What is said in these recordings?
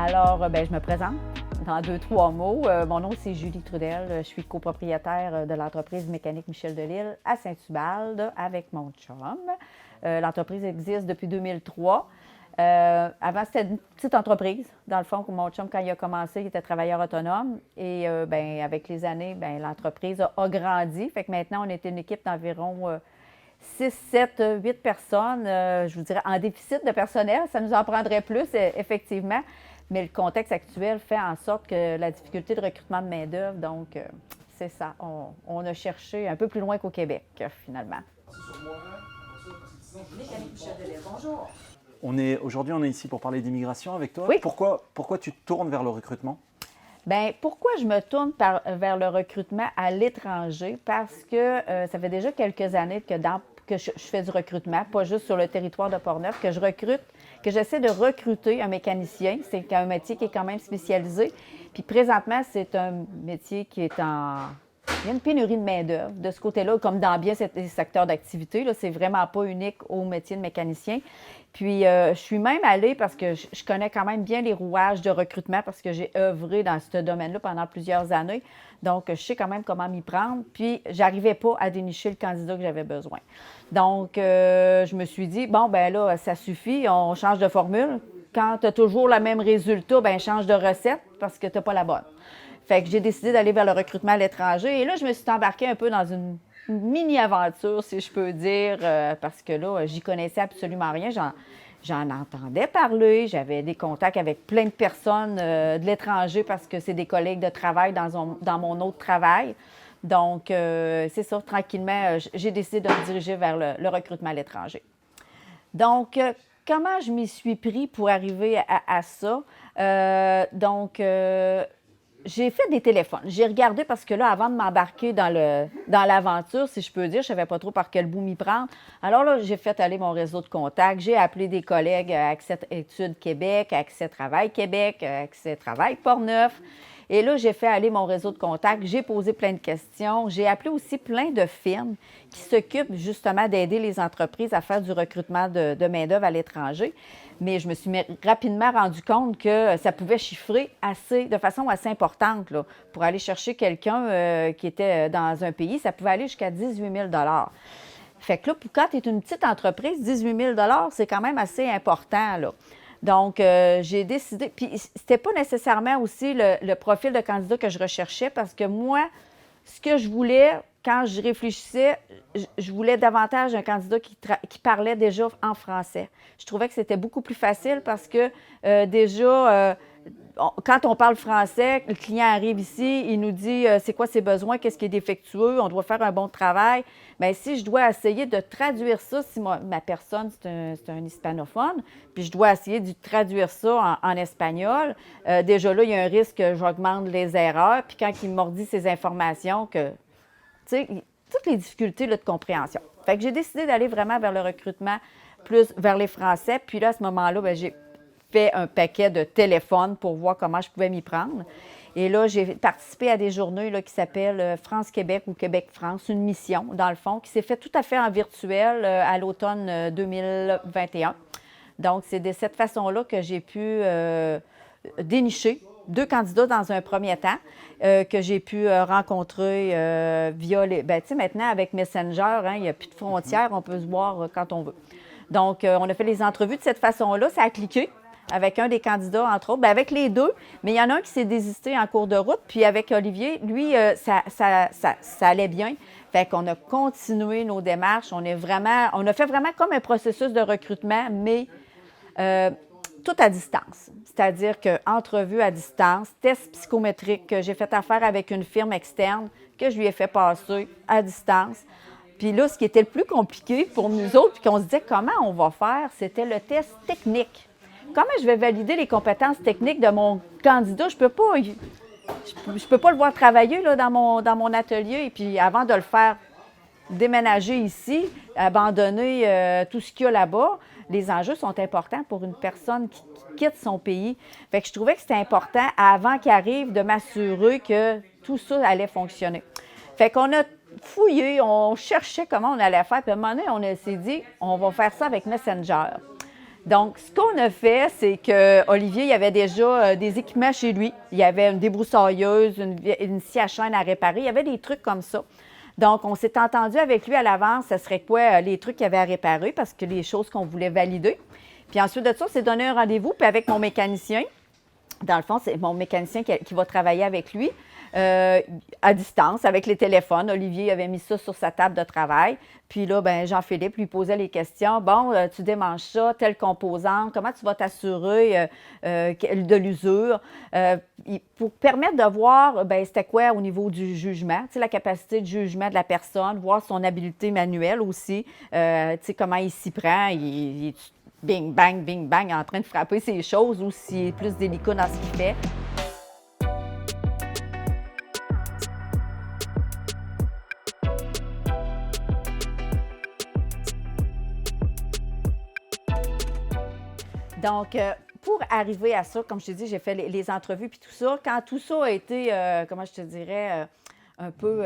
Alors, ben, je me présente dans 2-3 mots. Mon nom, c'est Julie Trudel. Je suis copropriétaire de l'entreprise Mécanique Michel Delisle à Saint-Ubalde avec mon chum. L'entreprise existe depuis 2003. Avant, c'était une petite entreprise. Dans le fond, mon chum, quand il a commencé, il était travailleur autonome. Et ben, avec les années, ben, l'entreprise a grandi. Fait que maintenant, on est une équipe d'environ 6, 7, 8 personnes, je vous dirais, en déficit de personnel. Ça nous en prendrait plus, effectivement. Mais le contexte actuel fait en sorte que la difficulté de recrutement de main-d'œuvre, donc, c'est ça. On a cherché un peu plus loin qu'au Québec, finalement. Mécanique Michel Delisle, bonjour. Aujourd'hui, on est ici pour parler d'immigration avec toi. Oui. Pourquoi tu te tournes vers le recrutement? Bien, pourquoi je me tourne vers le recrutement à l'étranger? Parce que ça fait déjà quelques années que je fais du recrutement, pas juste sur le territoire de Portneuf, que j'essaie de recruter un mécanicien. C'est un métier qui est quand même spécialisé. Puis présentement, c'est un métier qui est Il y a une pénurie de main-d'œuvre de ce côté-là, comme dans bien ces secteurs d'activité. C'est vraiment pas unique au métier de mécanicien. Puis, je suis même allée parce que je connais quand même bien les rouages de recrutement parce que j'ai œuvré dans ce domaine-là pendant plusieurs années. Donc, je sais quand même comment m'y prendre. Puis, j'arrivais pas à dénicher le candidat que j'avais besoin. Donc, je me suis dit, bon, ben là, ça suffit, on change de formule. Quand tu as toujours le même résultat, ben change de recette parce que tu n'as pas la bonne. Fait que j'ai décidé d'aller vers le recrutement à l'étranger. Et là, je me suis embarquée un peu dans une mini-aventure, si je peux dire, parce que là, j'y connaissais absolument rien. J'en entendais parler. J'avais des contacts avec plein de personnes de l'étranger parce que c'est des collègues de travail dans mon autre travail. Donc, c'est ça, tranquillement, j'ai décidé de me diriger vers le recrutement à l'étranger. Donc, comment je m'y suis pris pour arriver à ça? J'ai fait des téléphones. J'ai regardé parce que là, avant de m'embarquer dans l'aventure, si je peux dire, je ne savais pas trop par quel bout m'y prendre. Alors là, j'ai fait aller mon réseau de contacts. J'ai appelé des collègues à Accès Études Québec, à Accès Travail Québec, à Accès Travail Portneuf. Et là, j'ai fait aller mon réseau de contacts. J'ai posé plein de questions. J'ai appelé aussi plein de firmes qui s'occupent justement d'aider les entreprises à faire du recrutement de main-d'œuvre à l'étranger. Mais je me suis rapidement rendu compte que ça pouvait chiffrer de façon assez importante là, pour aller chercher quelqu'un qui était dans un pays. Ça pouvait aller jusqu'à 18 000 $. Fait que là, quand tu es une petite entreprise, 18 000 $, c'est quand même assez important, là. Donc, j'ai décidé, puis c'était pas nécessairement aussi le profil de candidat que je recherchais parce que moi, ce que je voulais, quand je réfléchissais, je voulais davantage un candidat qui parlait déjà en français. Je trouvais que c'était beaucoup plus facile parce que quand on parle français, le client arrive ici, il nous dit c'est quoi ses besoins, qu'est-ce qui est défectueux, on doit faire un bon travail. Bien, si je dois essayer de traduire ça, si ma personne, c'est un hispanophone, puis je dois essayer de traduire ça en espagnol, déjà là, il y a un risque que j'augmente les erreurs, puis quand il mordit ces informations, tu sais, toutes les difficultés là, de compréhension. Fait que j'ai décidé d'aller vraiment vers le recrutement, plus vers les Français, puis là, à ce moment-là, bien, j'ai fait un paquet de téléphones pour voir comment je pouvais m'y prendre. Et là, j'ai participé à des journées là, qui s'appellent France-Québec ou Québec-France, une mission, dans le fond, qui s'est fait tout à fait en virtuel à l'automne 2021. Donc, c'est de cette façon-là que j'ai pu dénicher 2 candidats dans un premier temps que j'ai pu rencontrer via les... Bien, tu sais, maintenant, avec Messenger, hein, il n'y a plus de frontières, on peut se voir quand on veut. Donc, on a fait les entrevues de cette façon-là, ça a cliqué. Avec un des candidats, entre autres, bien, avec les 2, mais il y en a un qui s'est désisté en cours de route, puis avec Olivier, lui, ça allait bien. Fait qu'on a continué nos démarches, on a fait vraiment comme un processus de recrutement, mais tout à distance. C'est-à-dire qu'entrevue à distance, test psychométrique, que j'ai fait affaire avec une firme externe, que je lui ai fait passer à distance. Puis là, ce qui était le plus compliqué pour nous autres, puis qu'on se disait comment on va faire, c'était le test technique. Comment je vais valider les compétences techniques de mon candidat? Je peux pas le voir travailler là, dans mon atelier. Et puis avant de le faire déménager ici, abandonner tout ce qu'il y a là-bas, les enjeux sont importants pour une personne qui quitte son pays. Fait que je trouvais que c'était important, avant qu'il arrive, de m'assurer que tout ça allait fonctionner. Fait qu'on a fouillé, on cherchait comment on allait faire. Puis à un moment donné, on s'est dit, on va faire ça avec Messenger. Donc, ce qu'on a fait, c'est que Olivier, il avait déjà des équipements chez lui. Il y avait une débroussailleuse, une scie à chaîne à réparer. Il y avait des trucs comme ça. Donc, on s'est entendu avec lui à l'avance, ce serait quoi les trucs qu'il y avait à réparer, parce que les choses qu'on voulait valider. Puis ensuite de ça, on s'est donné un rendez-vous, puis avec mon mécanicien. Dans le fond, c'est mon mécanicien qui va travailler avec lui à distance, avec les téléphones. Olivier avait mis ça sur sa table de travail. Puis là, ben Jean-Philippe lui posait les questions. Bon, tu démanges ça, telle composante, comment tu vas t'assurer de l'usure? Pour permettre de voir, ben c'était quoi au niveau du jugement, tu sais, la capacité de jugement de la personne, voir son habileté manuelle aussi, tu sais, comment il s'y prend, il est bing, bang, en train de frapper ces choses ou s'il est plus délicat dans ce qu'il fait. Donc, pour arriver à ça, comme je te dis, j'ai fait les entrevues puis tout ça. Quand tout ça a été, comment je te dirais, un peu,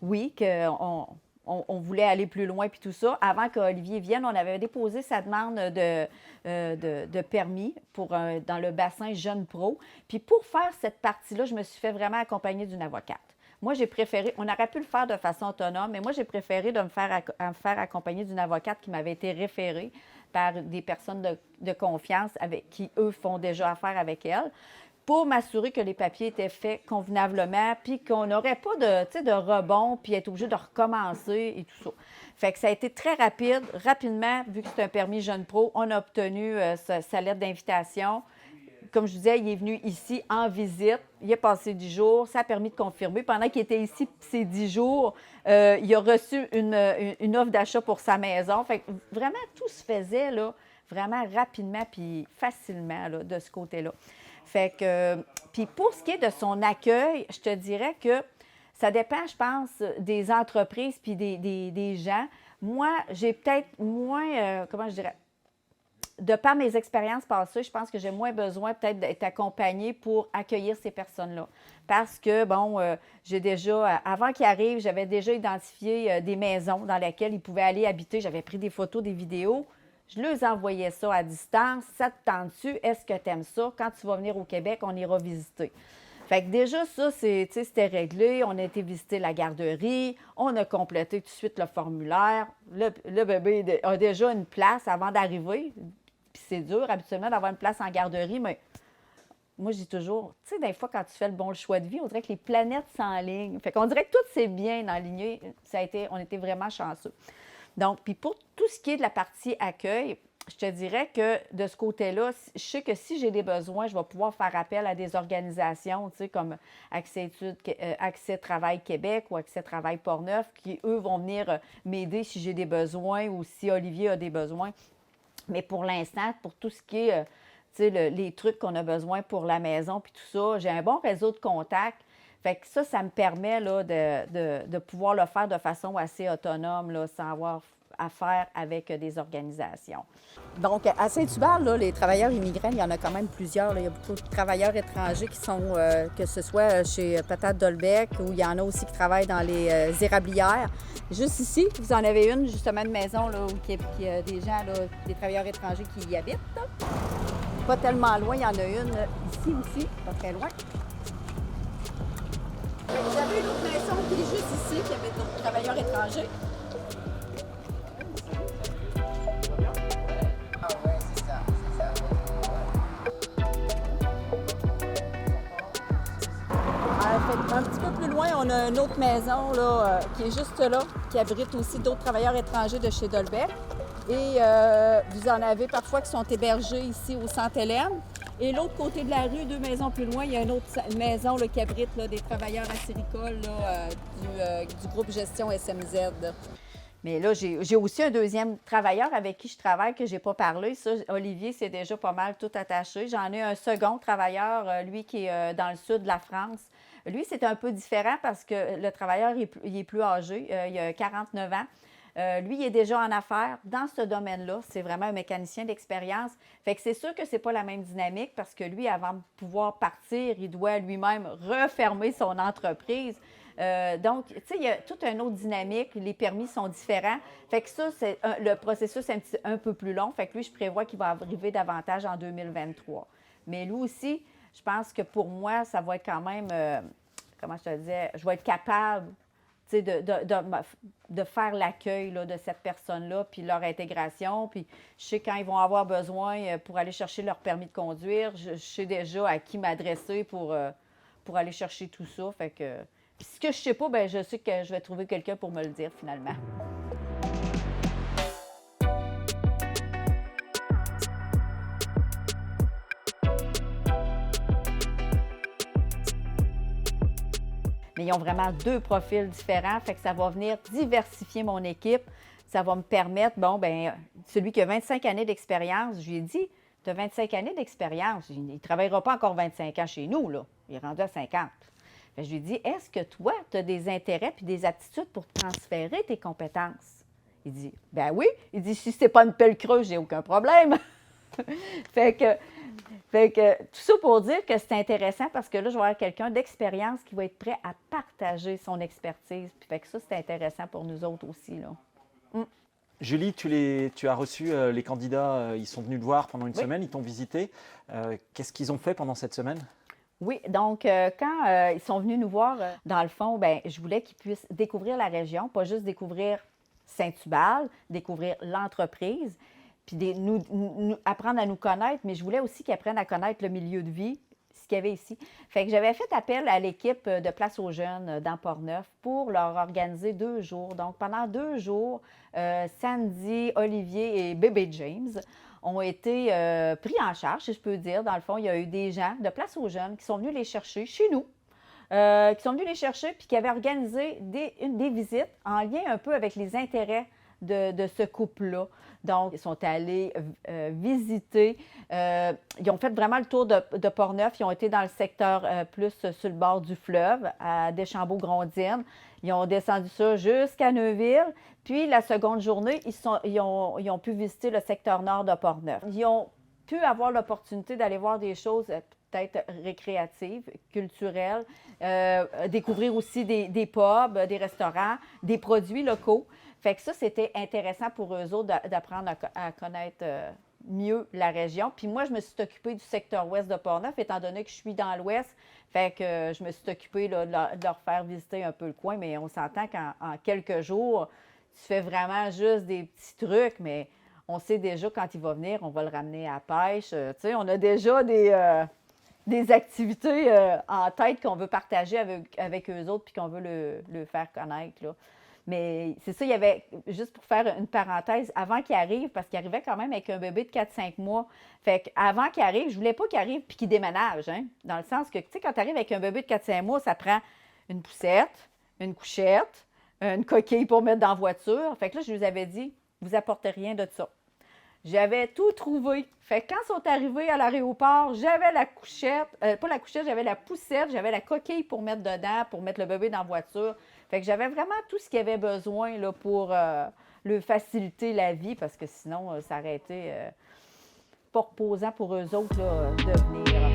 oui, qu'on voulait aller plus loin puis tout ça, avant qu'Olivier vienne, on avait déposé sa demande de permis pour, dans le bassin Jeune Pro. Puis pour faire cette partie-là, je me suis fait vraiment accompagner d'une avocate. Moi, j'ai préféré, on aurait pu le faire de façon autonome, mais moi, j'ai préféré de me faire accompagner d'une avocate qui m'avait été référée par des personnes de confiance avec qui, eux, font déjà affaire avec elle, pour m'assurer que les papiers étaient faits convenablement, puis qu'on n'aurait pas de rebond, puis être obligé de recommencer et tout ça. Fait que ça a été très rapide. Rapidement, vu que c'est un permis Jeune Pro, on a obtenu sa lettre d'invitation. Comme je disais, il est venu ici en visite. Il a passé 10 jours. Ça a permis de confirmer. Pendant qu'il était ici ces 10 jours, il a reçu une offre d'achat pour sa maison. Fait que vraiment, tout se faisait là, vraiment rapidement puis facilement là, de ce côté-là. Fait que, puis pour ce qui est de son accueil, je te dirais que ça dépend, je pense, des entreprises puis des gens. Moi, j'ai peut-être moins, comment je dirais, de par mes expériences passées, je pense que j'ai moins besoin peut-être d'être accompagnée pour accueillir ces personnes-là. Parce que, bon, j'ai déjà, avant qu'ils arrivent, j'avais déjà identifié des maisons dans lesquelles ils pouvaient aller habiter. J'avais pris des photos, des vidéos. Je leur envoyais ça à distance. Ça te tente-tu? Est-ce que tu aimes ça? Quand tu vas venir au Québec, on ira visiter. Fait que déjà, ça, c'était réglé. On a été visiter la garderie. On a complété tout de suite le formulaire. Le bébé a déjà une place avant d'arriver. Puis c'est dur, habituellement, d'avoir une place en garderie, mais moi, je dis toujours, tu sais, des fois, quand tu fais le bon choix de vie, on dirait que les planètes s'enlignent. Fait qu'on dirait que tout s'est bien aligné. On était vraiment chanceux. Donc, puis pour tout ce qui est de la partie accueil, je te dirais que de ce côté-là, je sais que si j'ai des besoins, je vais pouvoir faire appel à des organisations, tu sais, comme Accès Travail Québec ou Accès Travail Portneuf, qui, eux, vont venir m'aider si j'ai des besoins ou si Olivier a des besoins. Mais pour l'instant, pour tout ce qui est, tu sais, les trucs qu'on a besoin pour la maison puis tout ça, j'ai un bon réseau de contacts. Fait que ça me permet là, de pouvoir le faire de façon assez autonome, là, sans avoir à faire avec des organisations. Donc, à Saint-Hubert, là, les travailleurs immigrants, il y en a quand même plusieurs. Là. Il y a beaucoup de travailleurs étrangers qui sont, que ce soit chez Patate Dolbec ou il y en a aussi qui travaillent dans les érablières. Juste ici, vous en avez une, justement, une maison là, où il y a des gens, là, des travailleurs étrangers qui y habitent. Là. Pas tellement loin, il y en a une ici aussi, pas très loin. Vous avez une autre maison qui est juste ici, qui avait d'autres travailleurs étrangers. Un petit peu plus loin, on a une autre maison là, qui est juste là, qui abrite aussi d'autres travailleurs étrangers de chez Dolbec. Et vous en avez parfois qui sont hébergés ici au Sainte-Hélène. Et l'autre côté de la rue, 2 maisons plus loin, il y a une autre maison là, qui abrite là, des travailleurs acéricoles du groupe Gestion SMZ. Mais là, j'ai aussi un deuxième travailleur avec qui je travaille que je n'ai pas parlé. Ça, Olivier, c'est déjà pas mal tout attaché. J'en ai un second travailleur, lui, qui est dans le sud de la France. Lui, c'est un peu différent parce que le travailleur il est plus âgé. Il a 49 ans. Lui, il est déjà en affaires dans ce domaine-là. C'est vraiment un mécanicien d'expérience. Fait que c'est sûr que c'est pas la même dynamique parce que lui, avant de pouvoir partir, il doit lui-même refermer son entreprise. Donc, tu sais, il y a toute une autre dynamique. Les permis sont différents. Fait que ça, le processus est un peu plus long. Fait que lui, je prévois qu'il va arriver davantage en 2023. Mais lui aussi, je pense que pour moi, ça va être quand même, comment je te disais, je vais être capable de faire l'accueil là, de cette personne-là, puis leur intégration. Puis je sais quand ils vont avoir besoin pour aller chercher leur permis de conduire, je sais déjà à qui m'adresser pour aller chercher tout ça. Fait que, puis ce que je sais pas, bien, je sais que je vais trouver quelqu'un pour me le dire finalement. Mais ils ont vraiment deux profils différents, fait que ça va venir diversifier mon équipe. Ça va me permettre, bon, bien, celui qui a 25 années d'expérience, je lui ai dit, tu as 25 années d'expérience, il ne travaillera pas encore 25 ans chez nous, là. Il est rendu à 50. Fait que je lui ai dit, est-ce que toi, tu as des intérêts et des aptitudes pour transférer tes compétences? Il dit, ben oui. Il dit, si c'est pas une pelle creuse, j'ai aucun problème. Fait que tout ça pour dire que c'est intéressant parce que là, je vais avoir quelqu'un d'expérience qui va être prêt à partager son expertise. Puis fait que ça, c'est intéressant pour nous autres aussi, là. Julie, tu as reçu les candidats, ils sont venus te voir pendant une semaine, ils t'ont visité. Qu'est-ce qu'ils ont fait pendant cette semaine? Oui, donc quand ils sont venus nous voir, dans le fond, bien, je voulais qu'ils puissent découvrir la région, pas juste découvrir Saint-Hubal, découvrir l'entreprise, puis apprendre à nous connaître, mais je voulais aussi qu'ils apprennent à connaître le milieu de vie, ce qu'il y avait ici. Fait que j'avais fait appel à l'équipe de Place aux Jeunes dans Portneuf pour leur organiser 2 jours. Donc, pendant 2 jours, Sandy, Olivier et bébé James ont été pris en charge, si je peux dire. Dans le fond, il y a eu des gens de Place aux Jeunes qui sont venus les chercher chez nous, qui sont venus les chercher puis qui avaient organisé des visites en lien un peu avec les intérêts de ce couple-là. Donc, ils sont allés visiter. Ils ont fait vraiment le tour de Portneuf. Ils ont été dans le secteur plus sur le bord du fleuve, à Deschambault-Grondines. Ils ont descendu ça jusqu'à Neuville. Puis, la seconde journée, ils ont pu visiter le secteur nord de Portneuf. Ils ont pu avoir l'opportunité d'aller voir des choses peut-être récréatives, culturelles, découvrir aussi des pubs, des restaurants, des produits locaux. Fait que ça, c'était intéressant pour eux autres d'apprendre à connaître mieux la région. Puis moi, je me suis occupée du secteur ouest de Portneuf, étant donné que je suis dans l'ouest. Fait que je me suis occupée là, de leur faire visiter un peu le coin. Mais on s'entend qu'en quelques jours, tu fais vraiment juste des petits trucs, mais on sait déjà quand il va venir, on va le ramener à la pêche. Tu sais, on a déjà des activités en tête qu'on veut partager avec eux autres puis qu'on veut le faire connaître, là. Mais c'est ça, il y avait, juste pour faire une parenthèse, avant qu'il arrive, parce qu'il arrivait quand même avec un bébé de 4-5 mois. Fait qu'avant qu'il arrive, je voulais pas qu'il arrive puis qu'il déménage, hein? Dans le sens que, tu sais, quand tu arrives avec un bébé de 4-5 mois, ça prend une poussette, une couchette, une coquille pour mettre dans la voiture. Fait que là, je vous avais dit, vous apportez rien de ça. J'avais tout trouvé. Fait que quand ils sont arrivés à l'aéroport, j'avais la couchette, pas la couchette, j'avais la poussette, j'avais la coquille pour mettre dedans, pour mettre le bébé dans la voiture. Fait que j'avais vraiment tout ce qu'il avait besoin là, pour lui faciliter la vie, parce que sinon, ça aurait été pas reposant pour eux autres là, de venir.